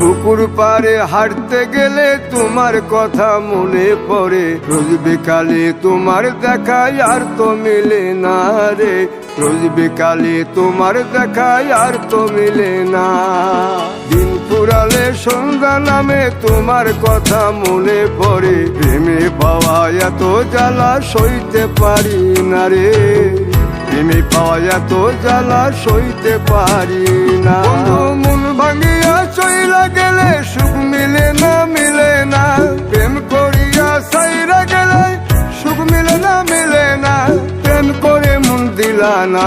পুকুর পাড়ে হাঁটতে গেলে তোমার কথা মনে পড়ে, রোজ বিকালে তোমার দেখায় আর তো মিলে না রে, রোজ বিকালে তোমার দেখায় আর তো মিলে না। দিন ফুরালে সন্ধ্যা নামে তোমার কথা মনে পড়ে, প্রেমে পাওয়া এত জ্বালা সইতে পারি না রে, প্রেমে পাওয়া এত জ্বালা সইতে পারি না। মন ভাঙিয়া চইলা গেলে সুখ মিলে না, মিলে না, প্রেম করিয়া সাইরা গেলে সুখ মিলে না, মিলে না, প্রেম করে মন দিলা না,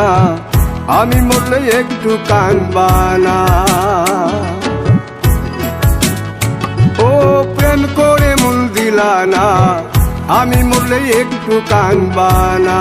আমি মরলে একটু কাঁদবা না। ও প্রেম করে মন দিলা না, আমি মরলে একটু কাঁদবা না।